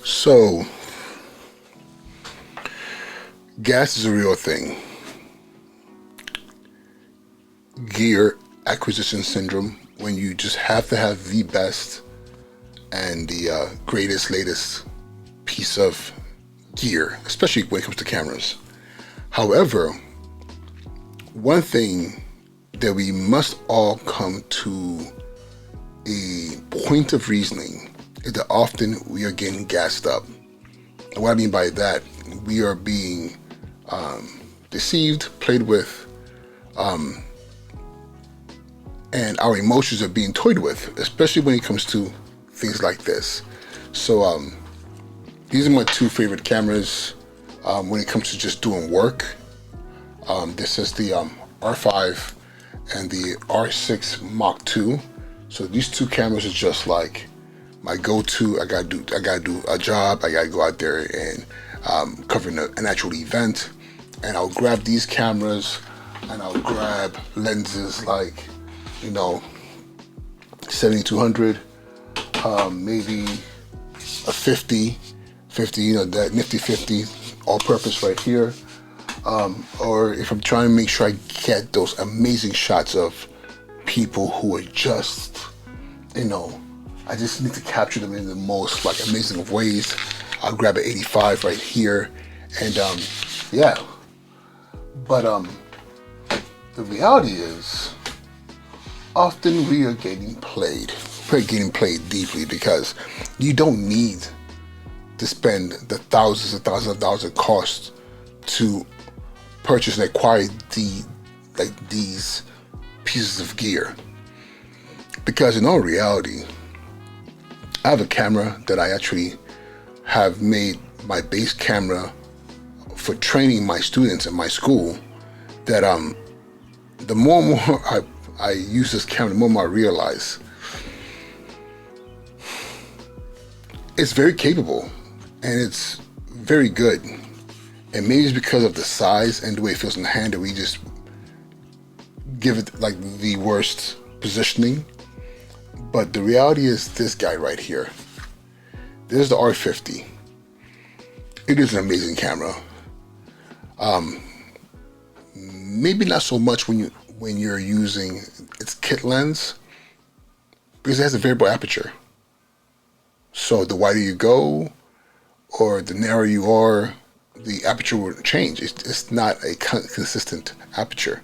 So, gas is a real thing. Gear acquisition syndrome, when you just have to have the best and the greatest, latest piece of gear, especially when it comes to cameras. However, one thing that we must all come to a point of reasoning is that often we are getting gassed up. And what I mean by that, we are being deceived, played with, and our emotions are being toyed with, especially when it comes to things like this. So these are my two favorite cameras when it comes to just doing work. This is the R5 and the R6 Mark II. So these two cameras are just like my go-to. I gotta do a job. I gotta go out there and cover an actual event, and I'll grab these cameras and I'll grab lenses like 7200, maybe a 50, that nifty 50 all-purpose right here. Or if I'm trying to make sure I get those amazing shots of people who are just, I just need to capture them in the most amazing of ways. I'll grab an 85 right here, and yeah. But the reality is, often we are getting played. We're getting played deeply because you don't need to spend the thousands and thousands of dollars it costs to purchase and acquire these pieces of gear. Because in all reality, I have a camera that I actually have made my base camera for training my students in my school, that the more and more I use this camera, the more and more I realize it's very capable and it's very good. And maybe it's because of the size and the way it feels in the hand that we just give it the worst positioning. But the reality is this guy right here. This is the R50. It is an amazing camera. Maybe not so much when you're using its kit lens, because it has a variable aperture. So the wider you go or the narrower you are, the aperture will change. It's not a consistent aperture.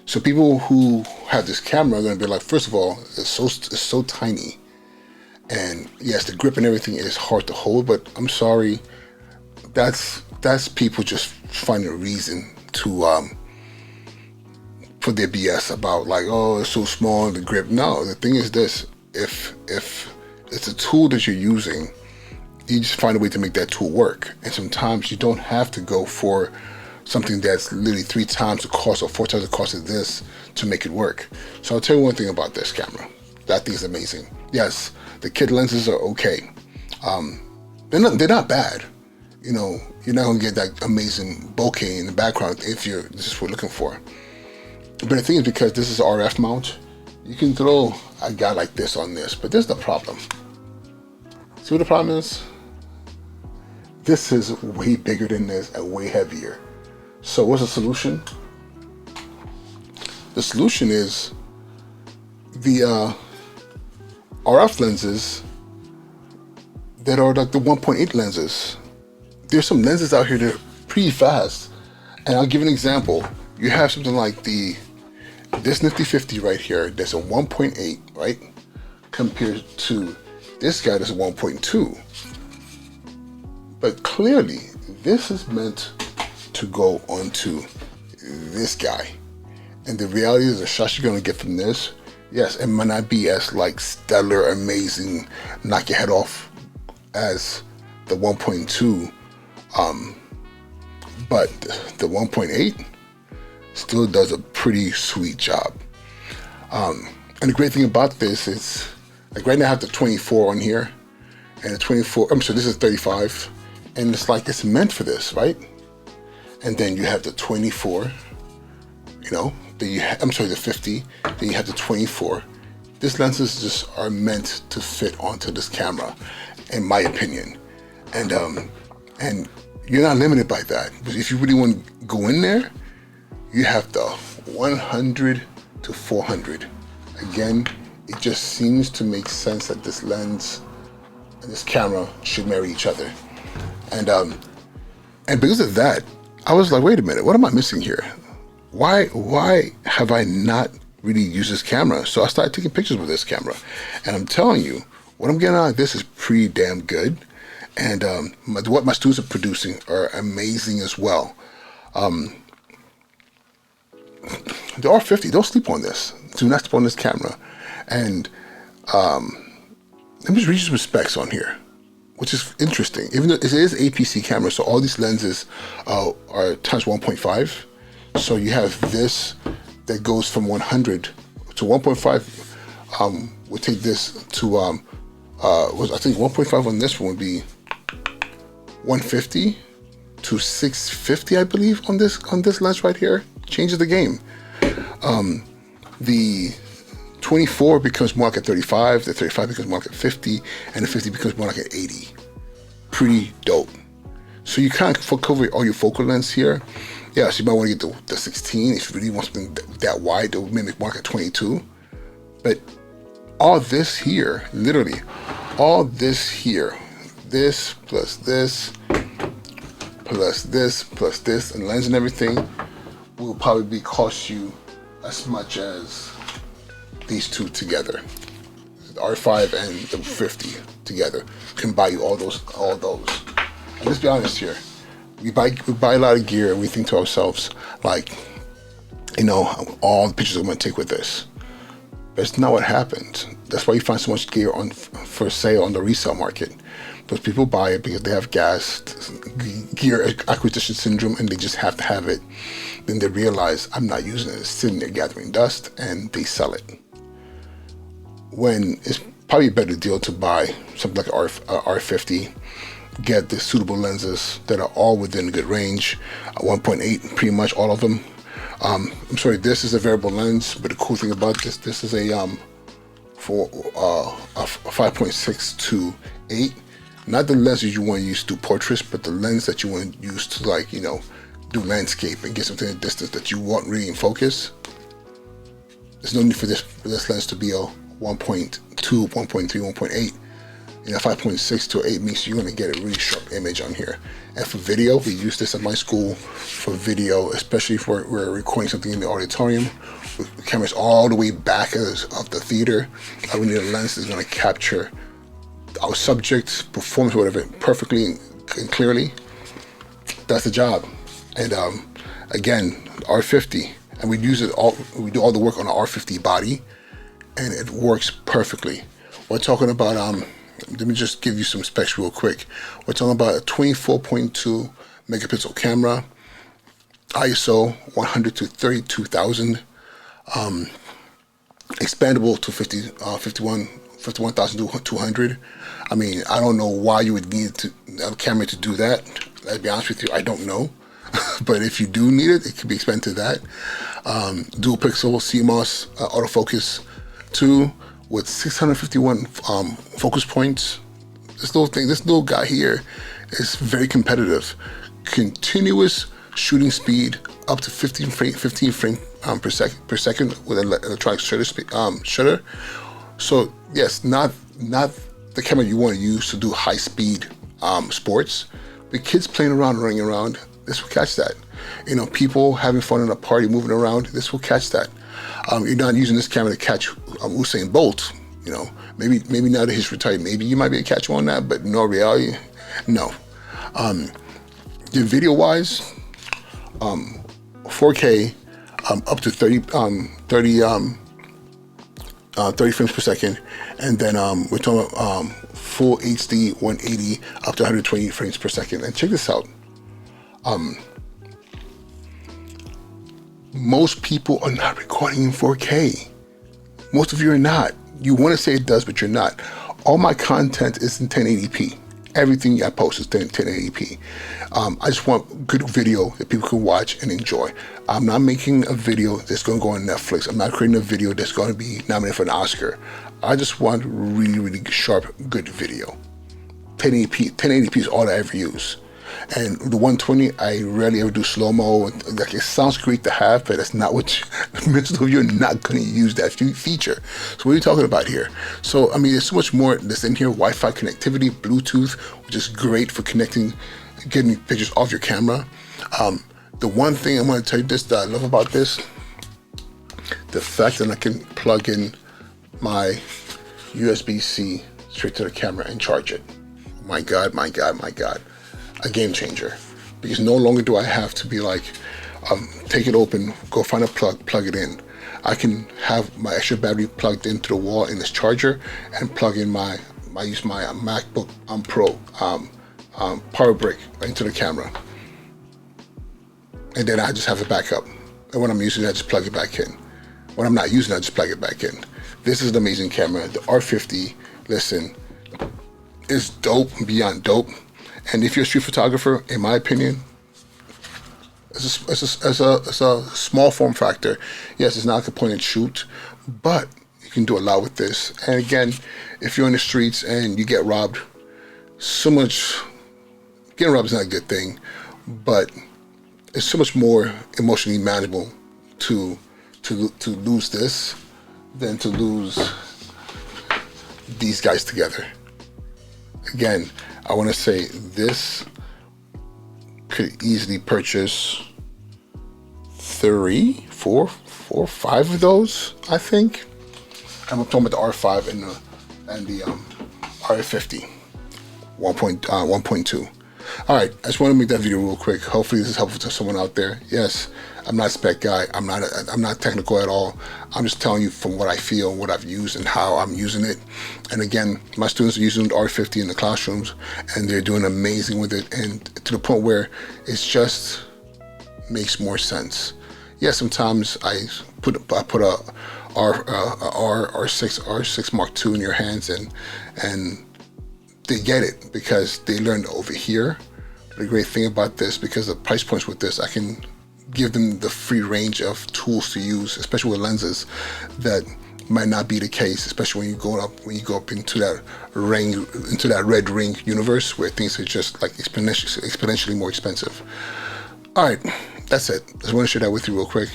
So people who have this camera are going to be like, first of all, it's so tiny, and yes, the grip and everything is hard to hold. But I'm sorry, that's people just finding a reason to for their BS about oh, it's so small, the grip. No, the thing is this: if it's a tool that you're using, you just find a way to make that tool work. And sometimes you don't have to go for something that's literally 3 times the cost or 4 times the cost of this to make it work. So I'll tell you one thing about this camera. That thing is amazing. Yes, the kit lenses are okay. They're not bad. You're not gonna get that amazing bokeh in the background if this is what you're looking for. But the thing is, because this is an RF mount, you can throw a guy like this on this. But this is the problem. See what the problem is? This is way bigger than this and way heavier. So what's the solution? The solution is the RF lenses that are like the 1.8 lenses. There's some lenses out here that are pretty fast. And I'll give an example. You have something like this nifty 50 right here, that's a 1.8, right? Compared to this guy that's a 1.2. But clearly, this is meant to go onto this guy. And the reality is, the shots you're gonna get from this, yes, it might not be as stellar, amazing, knock your head off as the 1.2, but the 1.8 still does a pretty sweet job. And the great thing about this is, right now I have the 24 on here, and the 24, this is 35, and it's meant for this, right? And then you have the 24, then the 50, then you have the 24. These lenses just are meant to fit onto this camera, in my opinion. And you're not limited by that. But if you really want to go in there, you have the 100 to 400. Again, it just seems to make sense that this lens and this camera should marry each other. And because of that, I was like, wait a minute, what am I missing here? Why have I not really used this camera? So I started taking pictures with this camera. And I'm telling you, what I'm getting out of this is pretty damn good. And what my students are producing are amazing as well. The R50, don't sleep on this. Do not sleep on this camera. And let me just read you some specs on here, which is interesting. Even though it is APC camera, so all these lenses are times 1.5. So you have this that goes from 100 to 1.5. We'll take this to I think 1.5 on this one would be 150 to 650, I believe, on this lens right here. Changes the game. The 24 becomes more like a 35, the 35 becomes more like a 50, and the 50 becomes more like an 80. Pretty dope. So you can't cover all your focal lengths here. Yeah, so you might want to get the 16 if you really want something that wide, that would make more like a 22. But all this here, literally, all this here, this plus this, plus this, plus this, and lens and everything will probably cost you as much as these two together. The R5 and the 50 together can buy you all those. And let's be honest here. We buy a lot of gear and we think to ourselves, like, you know, all the pictures I'm going to take with this. That's not what happens. That's why you find so much gear for sale on the resale market. Because people buy it because they have gear acquisition syndrome, and they just have to have it. Then they realize, I'm not using it. It's sitting there gathering dust, and they sell it. When it's probably a better deal to buy something like an R50, get the suitable lenses that are all within a good range, 1.8, pretty much all of them. I'm sorry, this is a variable lens, but the cool thing about this is a 5.6 to 8. Not the lenses you want to use to do portraits, but the lens that you want to use to, like, you know, do landscape and get something at distance that you want really in focus. There's no need for this lens to be a 1.2, 1.3, 1.8. You know, 5.6 to 8 means you're going to get a really sharp image on here. And for video, we use this at my school for video, especially if we're recording something in the auditorium with the cameras all the way back of the theater. We need a lens that's going to capture our subject, performance, whatever, perfectly and clearly. That's the job. And again, R50, and we use it all. We do all the work on the R50 body, and it works perfectly. We're talking about let me just give you some specs real quick. We're talking about a 24.2 megapixel camera, ISO 100 to 32,000, expandable to 51,200. I mean, I don't know why you would need a camera to do that. I'll be honest with you, I don't know. But if you do need it, it can be expanded to that. Dual pixel CMOS autofocus 2 with 651 focus points. This little guy here is very competitive. Continuous shooting speed up to 15 frames per second with an electronic shutter. So yes, not the camera you want to use to do high speed sports, but kids playing around, running around, this will catch that. You know, people having fun in a party, moving around, this will catch that. You're not using this camera to catch Usain Bolt. You know, maybe now that he's retired, maybe you might be a catch on that, but no reality, no. The video wise, 4K, up to 30 frames per second, and then we're talking about full HD 180 up to 120 frames per second. And check this out. Most people are not recording in 4K. Most of you are not. You want to say it does, but you're not. All my content is in 1080p. Everything I post is 1080p. I just want good video that people can watch and enjoy. I'm not making a video that's going to go on Netflix. I'm not creating a video that's going to be nominated for an Oscar. I just want really, really sharp, good video. 1080p is all I ever use. And the 120, I rarely ever do slow-mo. Like, it sounds great to have, but that's not what most of you are not going to use that feature. So what are you talking about here? So, I mean, there's so much more that's in here. Wi-Fi connectivity, Bluetooth, which is great for getting pictures off your camera. The one thing I'm going to tell you this that I love about this, the fact that I can plug in my USB-C straight to the camera and charge it. My God, my God, my God. A game changer. Because no longer do I have to be like, take it open, go find a plug it in. I can have my extra battery plugged into the wall in this charger and plug in I use my MacBook Pro power brick into the camera. And then I just have a backup. And when I'm using it, I just plug it back in. When I'm not using it, I just plug it back in. This is an amazing camera. The R50, listen, is dope, beyond dope. And if you're a street photographer, in my opinion, it's a small form factor. Yes, it's not like a point and shoot, but you can do a lot with this. And again, if you're in the streets and you get robbed, getting robbed is not a good thing, but it's so much more emotionally manageable to lose this than to lose these guys together. Again, I want to say this could easily purchase 3, 4, 5 of those, I think. I'm talking about the R5 and the R50 1.2. All right, I just want to make that video real quick. Hopefully this is helpful to someone out there. Yes, I'm not a spec guy. I'm not technical at all. I'm just telling you from what I feel, what I've used, and how I'm using it. And again, my students are using the R50 in the classrooms, and they're doing amazing with it, and to the point where it's just makes more sense. Yeah, sometimes I put a R6 Mark II in your hands, and they get it because they learned over here. The great thing about this, because the price points with this, I can give them the free range of tools to use, especially with lenses that might not be the case, especially when you go up into that red ring universe where things are just like exponentially more expensive. All right, that's it. Just want to share that with you real quick.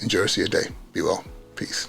Enjoy the rest of your day. Be well. Peace.